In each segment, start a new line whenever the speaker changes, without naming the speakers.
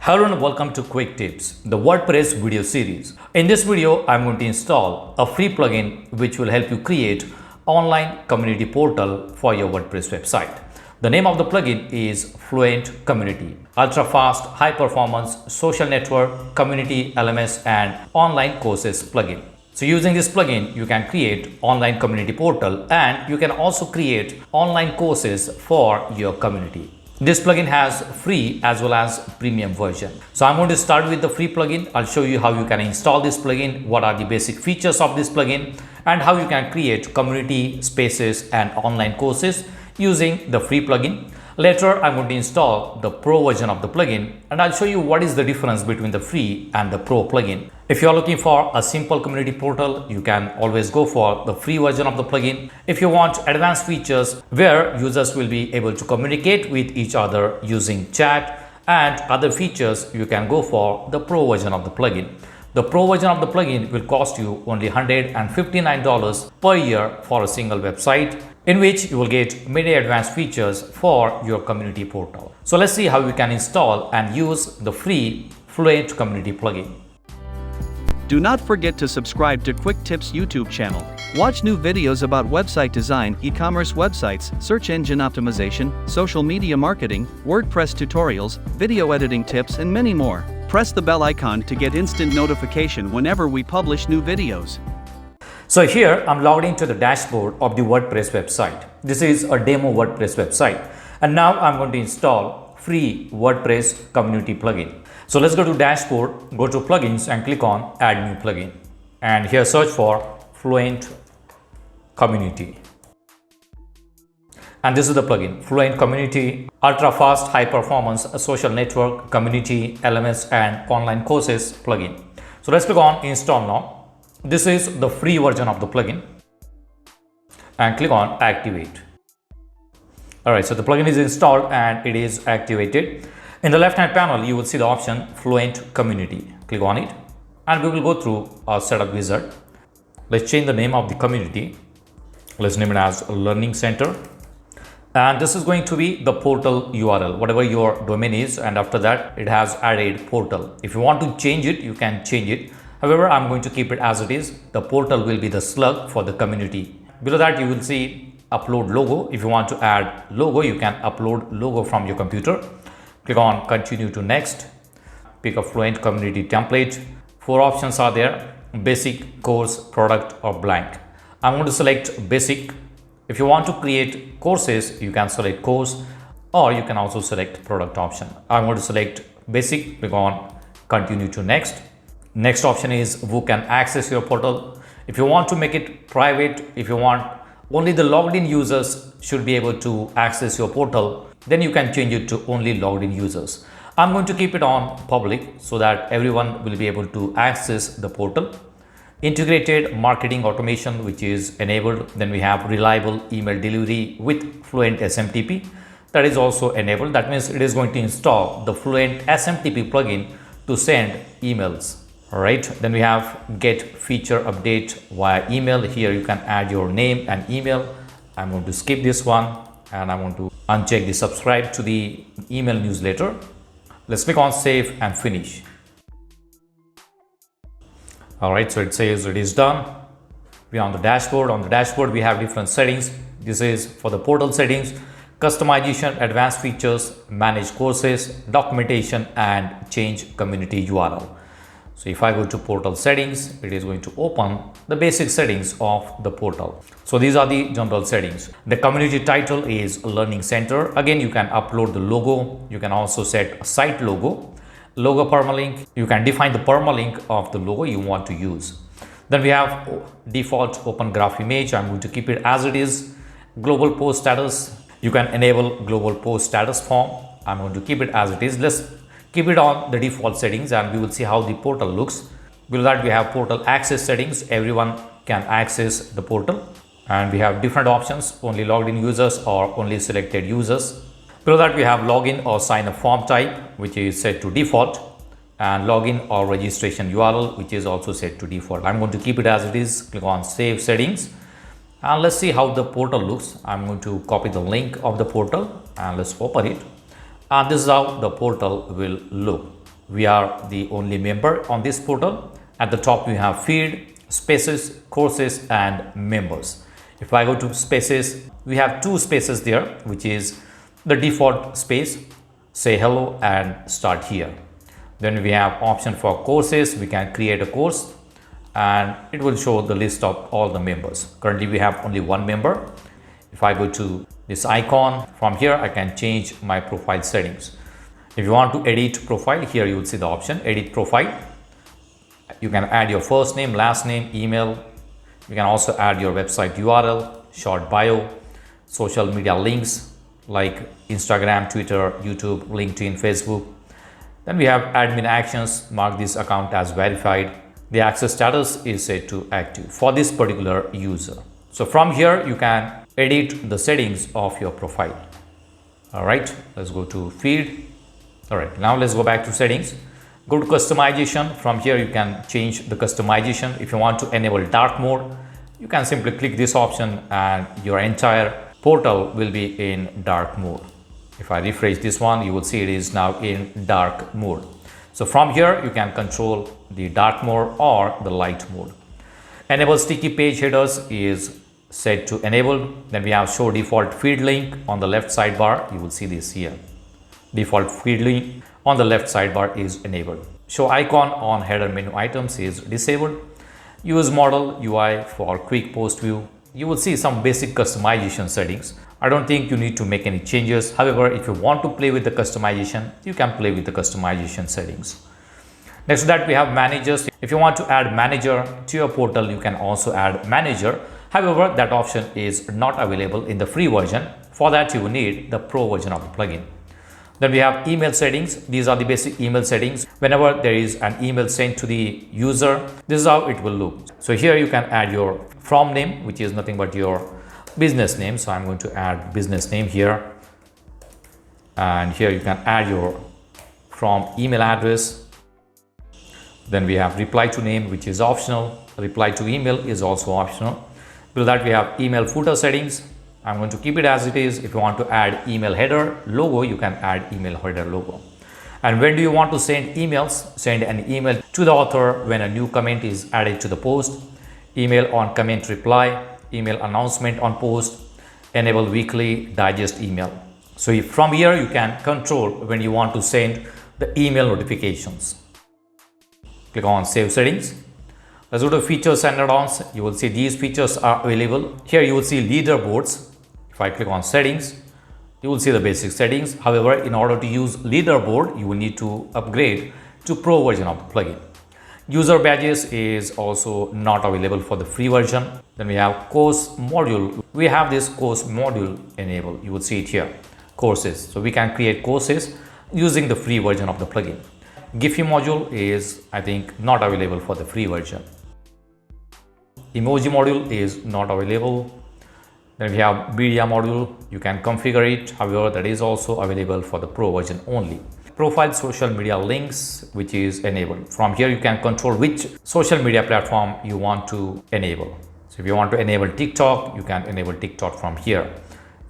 Hello and welcome to Quick Tips, the WordPress video series. In this video, I'm going to install a free plugin which will help you create online community portal for your WordPress website. The name of the plugin is FluentCommunity, ultra fast, high performance social network, community LMS and online courses plugin. So using this plugin, you can create online community portal and you can also create online courses for your community. This plugin has free as well as premium version. So I'm going to start with the free plugin. I'll show you how you can install this plugin, what are the basic features of this plugin, and how you can create community spaces and online courses using the free plugin. Later, I'm going to install the pro version of the plugin and I'll show you what is the difference between the free and the pro plugin. If you are looking for a simple community portal, you can always go for the free version of the plugin. If you want advanced features where users will be able to communicate with each other using chat and other features, you can go for the pro version of the plugin. The pro version of the plugin will cost you only $159 per year for a single website, in which you will get many advanced features for your community portal. So let's see how you can install and use the free FluentCommunity plugin.
Do not forget to subscribe to Quick Tips YouTube channel. Watch new videos about website design, e-commerce websites, search engine optimization, social media marketing, WordPress tutorials, video editing tips and many more. Press the bell icon to get instant notification whenever we publish new videos.
So here I'm logged into the dashboard of the WordPress website. This is a demo WordPress website. And now I'm going to install free WordPress Community plugin. So let's go to dashboard, go to plugins and click on add new plugin. And here search for FluentCommunity. And this is the plugin, FluentCommunity, ultra fast, high performance, social network, community, LMS and online courses plugin. So let's click on install now. This is the free version of the plugin and click on activate. Alright, so the plugin is installed and it is activated. In the left hand panel, you will see the option FluentCommunity. Click on it and we will go through our setup wizard. Let's change the name of the community. Let's name it as Learning Center. And this is going to be the portal URL, whatever your domain is, and after that it has added portal. If you want to change it, you can change it. However, I'm going to keep it as it is. The portal will be the slug for the community. Below that you will see upload logo. If you want to add logo, you can upload logo from your computer. Click on continue to next. Pick a FluentCommunity template. 4 options are there: basic, course, product or blank. I'm going to select basic. If you want to create courses, you can select course or you can also select product option. I'm going to select basic. Click on continue to next. Next option is who can access your portal. If you want to make it private, if you want only the logged in users should be able to access your portal, then you can change it to only logged in users. I'm going to keep it on public so that everyone will be able to access the portal. Integrated marketing automation, which is enabled. Then we have reliable email delivery with Fluent SMTP. That is also enabled. That means it is going to install the Fluent SMTP plugin to send emails. Alright, then we have get feature update via email. Here you can add your name and email. I'm going to skip this one and I want to uncheck the subscribe to the email newsletter. Let's click on save and finish. Alright, so it says it is done. We are on the dashboard. On the dashboard, we have different settings. This is for the portal settings, customization, advanced features, manage courses, documentation, and change community URL. So if I go to portal settings, it is going to open the basic settings of the portal. So these are the general settings. The community title is Learning Center. Again, you can upload the logo. You can also set a site logo. Logo permalink, you can define the permalink of the logo you want to use. Then we have default open graph image. I'm going to keep it as it is. Global post status, you can enable global post status form. I'm going to keep it as it is. Let's keep it on the default settings and we will see how the portal looks. Below that we have portal access settings. Everyone can access the portal and we have different options: only logged in users or only selected users. Below that we have login or sign up form type, which is set to default, and login or registration URL, which is also set to default. I'm going to keep it as it is. Click on save settings and let's see how the portal looks. I'm going to copy the link of the portal and let's open it. And this is how the portal will look. we are the only member on this portal. At the top we have feed, spaces, courses and members. If I go to spaces, we have two spaces there, which is the default space, say hello and start here. Then we have option for courses. We can create a course and it will show the list of all the members. Currently we have only one member. If I go to this icon, from here I can change my profile settings. If you want to edit profile, here you will see the option edit profile. You can add your first name, last name, email. You can also add your website URL, short bio, social media links like Instagram, Twitter, YouTube, LinkedIn, Facebook. Then we have admin actions. Mark this account as verified. The access status is set to active for this particular user. So from here you can edit the settings of your profile. All right, let's go to feed. All right, now let's go back to settings. Go to customization. From here you can change the customization. If you want to enable dark mode, you can simply click this option and your entire portal will be in dark mode. If I refresh this one, you will see it is now in dark mode. So from here you can control the dark mode or the light mode. Enable sticky page headers is set to enable. Then we have show default feed link on the left sidebar. You will see this here. Default feed link on the left sidebar is enabled. Show icon on header menu items is disabled. Use model UI for quick post view. You will see some basic customization settings. I don't think you need to make any changes. However, if you want to play with the customization, you can play with the customization settings. Next to that, we have managers. If you want to add manager to your portal, you can also add manager. However, that option is not available in the free version. For that, you will need the pro version of the plugin. Then we have email settings. These are the basic email settings. Whenever there is an email sent to the user, this is how it will look. So here you can add your from name, which is nothing but your business name. So I'm going to add business name here. And here you can add your from email address. Then we have reply to name, which is optional. Reply to email is also optional. Below that we have email footer settings. I'm going to keep it as it is. If you want to add email header logo, you can add email header logo. And when do you want to send emails? Send an email to the author when a new comment is added to the post. Email on comment reply, email announcement on post, enable weekly digest email. So from here you can control when you want to send the email notifications. Click on save settings. Let's go to features and add-ons. You will see these features are available. Here you will see leaderboards. If I click on settings, you will see the basic settings. However, in order to use leaderboard, you will need to upgrade to pro version of the plugin. User badges is also not available for the free version. Then we have course module. We have this course module enabled. You will see it here, courses. So we can create courses using the free version of the plugin. Giphy module is, I think, not available for the free version. Emoji module is not available. Then we have media module. You can configure it. However, that is also available for the pro version only. Profile social media links, which is enabled. From here, you can control which social media platform you want to enable. So if you want to enable TikTok, you can enable TikTok from here.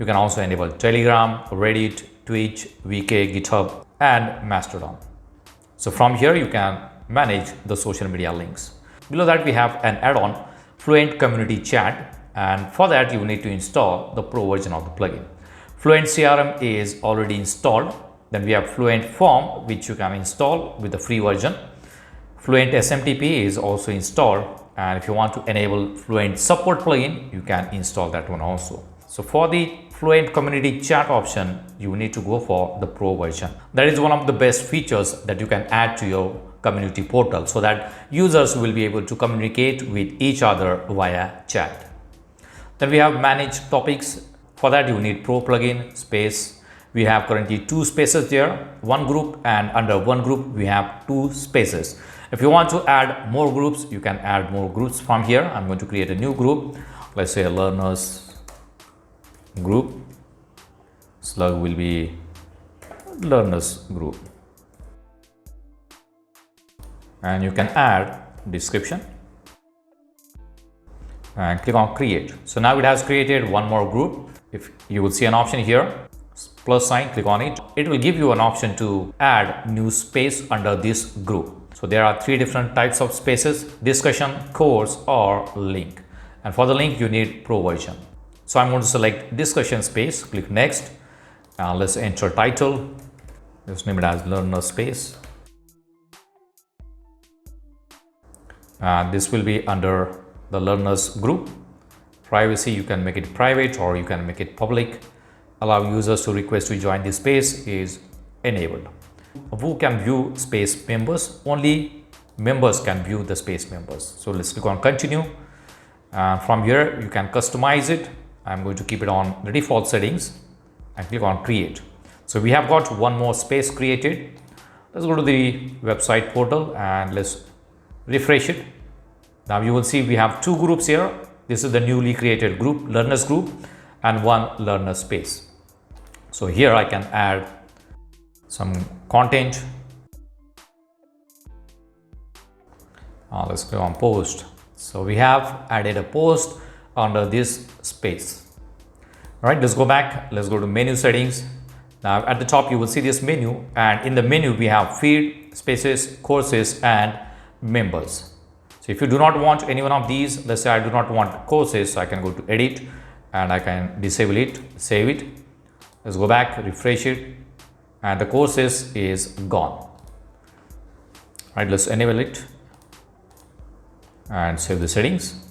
You can also enable Telegram, Reddit, Twitch, VK, GitHub, and Mastodon. So from here, you can manage the social media links. Below that, we have an add-on, Fluent Community Chat. And for that, you need to install the pro version of the plugin. Fluent CRM is already installed. Then we have Fluent Form, which you can install with the free version. Fluent SMTP is also installed. And if you want to enable Fluent Support plugin, you can install that one also. So for the Fluent Community Chat option, you need to go for the pro version. That is one of the best features that you can add to your community portal so that users will be able to communicate with each other via chat. Then we have manage topics. For that, you need pro plugin space. We have currently two spaces there, one group, and under one group we have two spaces. If you want to add more groups, you can add more groups from here. I'm going to create a new group. Let's say a learners group. Slug will be learners group. And you can add description. And click on create. So now it has created one more group. If you will see an option here, plus sign, click on it. It will give you an option to add new space under this group. So there are three different types of spaces: discussion, course, or link. And for the link you need pro version. So I'm going to select discussion space, click next. Let's enter title. Let's name it as learner space. And this will be under the learners group. Privacy, you can make it private or you can make it public. Allow users to request to join this space is enabled. Who can view space members? Only members can view the space members. So let's click on continue. From here you can customize it. I'm going to keep it on the default settings and click on create. So we have got one more space created. Let's go to the website portal and let's refresh it. Now you will see we have two groups here. This is the newly created group, learners group, and one learner space. So here I can add some content. Let's click on post. So we have added a post under this space. All right, let's go back. Let's go to menu settings. Now at the top you will see this menu, and in the menu we have feed, spaces, courses, and members. So if you do not want any one of these, let's say I do not want courses, so I can go to edit and I can disable it, save it. Let's go back, refresh it, and the courses is gone. Right, let's enable it and save the settings.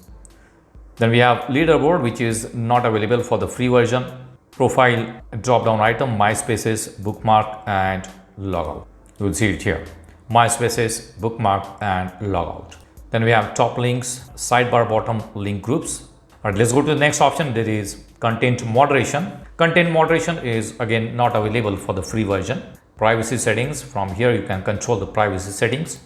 Then we have leaderboard, which is not available for the free version. Profile drop down item, my spaces, bookmark, and logout. You will see it here: my spaces, bookmark, and logout. Then we have top links, sidebar bottom link groups. All right, let's go to the next option. There is content moderation. Content moderation is again not available for the free version. Privacy settings, from here you can control the privacy settings.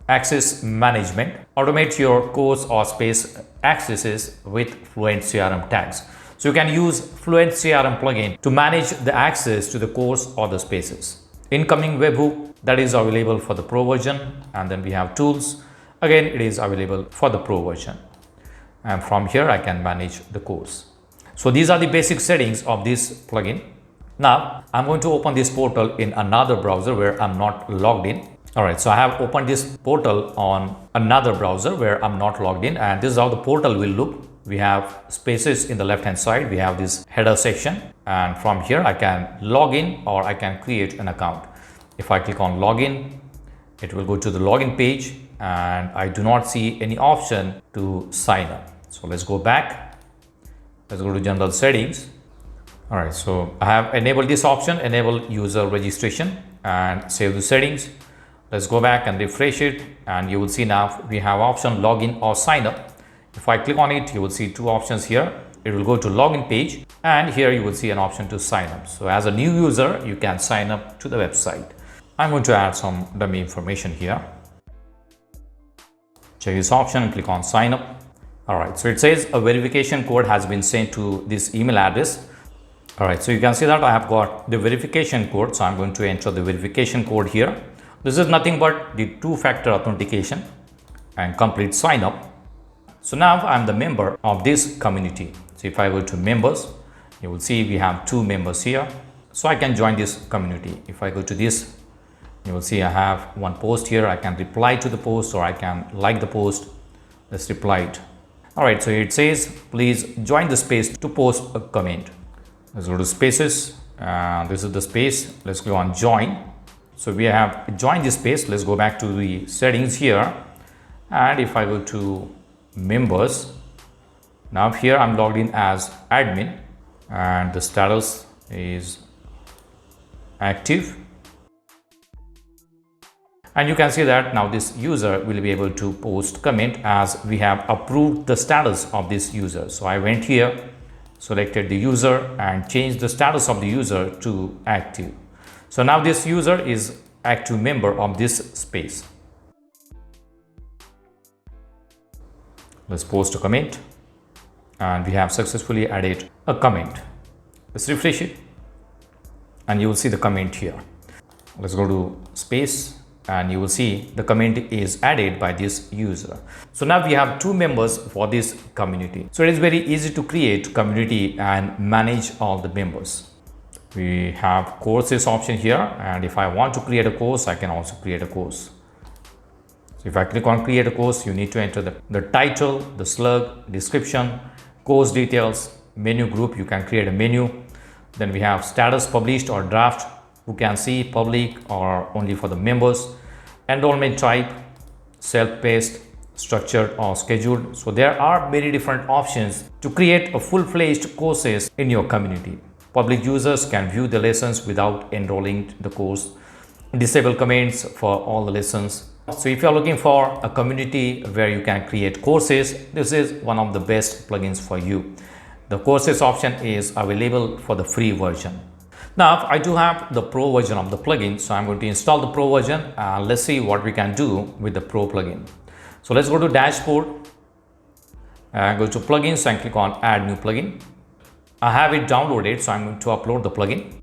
Access management, automate your course or space accesses with Fluent CRM tags. So you can use Fluent CRM plugin to manage the access to the course or the spaces. Incoming webhook, that is available for the pro version. And then we have tools. Again, it is available for the pro version. And from here I can manage the course. So these are the basic settings of this plugin. Now I'm going to open this portal in another browser where I'm not logged in. All right, so I have opened this portal on another browser where I'm not logged in, and this is how the portal will look. We have spaces in the left hand side. We have this header section, and from here I can log in or I can create an account. If I click on login, it will go to the login page, and I do not see any option to sign up. So let's go back. Let's go to general settings. All right, so I have enabled this option, enable user registration, and save the settings. Let's go back and refresh it, and you will see now we have option login or sign up. If I click on it, you will see two options here. It will go to login page, and here you will see an option to sign up. So as a new user, you can sign up to the website. I'm going to add some dummy information here. Check this option and click on sign up. All right, so it says a verification code has been sent to this email address. All right, so you can see that I have got the verification code. So I'm going to enter the verification code here. This is nothing but the two-factor authentication and complete sign up. So now I'm the member of this community. So if I go to members, you will see we have two members here. So I can join this community. If I go to this, you will see I have one post here. I can reply to the post or I can like the post. Let's reply it. All right, so it says, please join the space to post a comment. Let's go to spaces. This is the space. Let's go on join. So we have joined this space. Let's go back to the settings here. And if I go to members, now here I'm logged in as admin and the status is active. And you can see that now this user will be able to post comment as we have approved the status of this user. So I went here, selected the user and changed the status of the user to active. So now this user is active member of this space. Let's post a comment, and we have successfully added a comment. Let's refresh it and you will see the comment here. Let's go to space and you will see the comment is added by this user. So now we have two members for this community. So it is very easy to create community and manage all the members. We have courses option here, and if I want to create a course, I can also create a course. So if I click on create a course, you need to enter the title, the slug, description, course details, menu group. You can create a menu. Then we have status published or draft, who can see, public or only for the members, enrollment type, self-paced, structured or scheduled. So there are many different options to create a full-fledged courses in your community. Public users can view the lessons without enrolling the course. Disable comments for all the lessons. So if you are looking for a community where you can create courses, this is one of the best plugins for you. The courses option is available for the free version. Now I do have the pro version of the plugin, so I'm going to install the pro version. Let's see what we can do with the pro plugin. So let's go to dashboard, go to plugins and click on add new plugin. I have it downloaded, so I'm going to upload the plugin,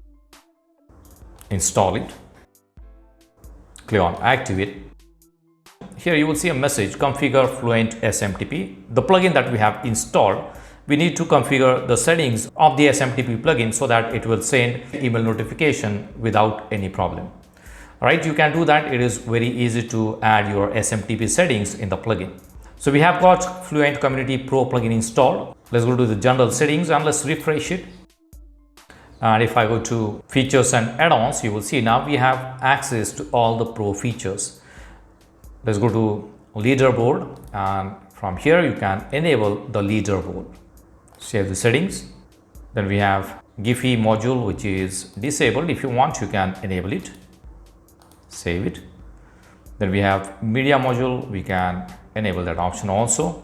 install it, click on activate. Here you will see a message, configure Fluent SMTP. The plugin that we have installed, we need to configure the settings of the SMTP plugin so that it will send email notification without any problem. All right, you can do that. It is very easy to add your SMTP settings in the plugin. So we have got FluentCommunity Pro plugin installed. Let's go to the general settings and let's refresh it. And if I go to features and add-ons, you will see now we have access to all the pro features. Let's go to leaderboard, and from here you can enable the leaderboard. Save the settings. Then we have Giphy module, which is disabled. If you want, you can enable it. Save it. Then we have media module. We can enable that option also.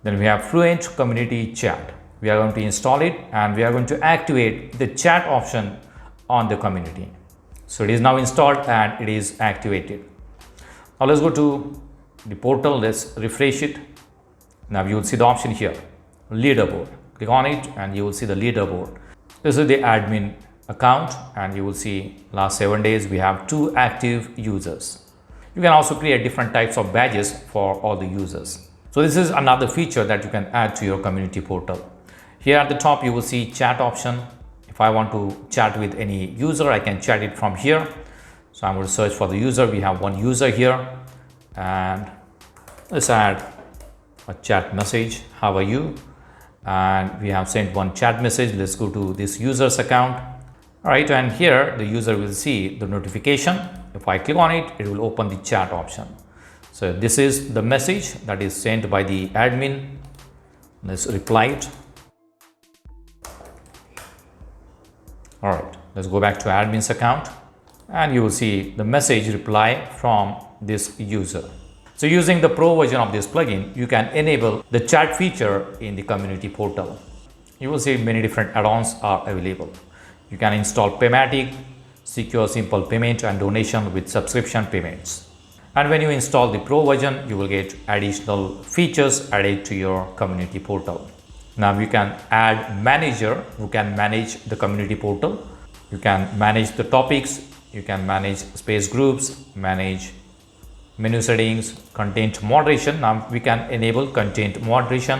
Then we have Fluent Community Chat. We are going to install it and we are going to activate the chat option on the community. So it is now installed and it is activated. Now let's go to the portal. Let's refresh it. Now you will see the option here, leaderboard. Click on it and you will see the leaderboard. This is the admin account and you will see last 7 days we have 2 active users. You can also create different types of badges for all the users. So this is another feature that you can add to your community portal. Here at the top you will see chat option. If I want to chat with any user, I can chat it from here. So I'm going to search for the user. We have one user here and let's add a chat message. How are you? And we have sent one chat message. Let's go to this user's account. All right, and here the user will see the notification. If I click on it, it will open the chat option. So this is the message that is sent by the admin. Let's reply it. All right, let's go back to admin's account and you will see the message reply from this user. So using the pro version of this plugin, you can enable the chat feature in the community portal. You will see many different add-ons are available. You can install Paymatic, secure simple payment and donation with subscription payments. And when you install the pro version, you will get additional features added to your community portal. Now you can add manager who can manage the community portal. You can manage the topics, you can manage space groups, manage menu settings, content moderation. Now we can enable content moderation,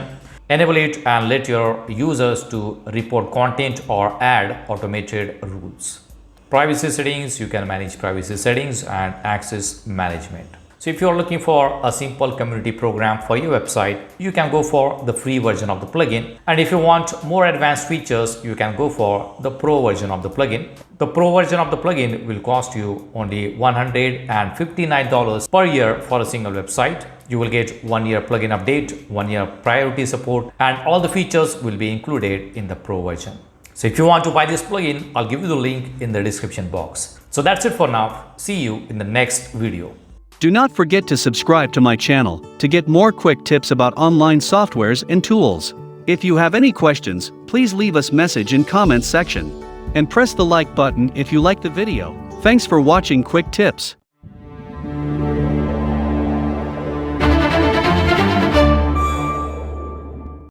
enable it and let your users to report content or add automated rules. Privacy settings, you can manage privacy settings and access management. So if you are looking for a simple community program for your website, you can go for the free version of the plugin. And if you want more advanced features, you can go for the pro version of the plugin. The pro version of the plugin will cost you only $159 per year for a single website. You will get 1 year plugin update, 1 year priority support, and all the features will be included in the pro version. So if you want to buy this plugin, I'll give you the link in the description box. So that's it for now. See you in the next video.
Do not forget to subscribe to my channel to get more quick tips about online softwares and tools. If you have any questions, please leave us message in comments section. And press the like button if you like the video. Thanks for watching Quick Tips.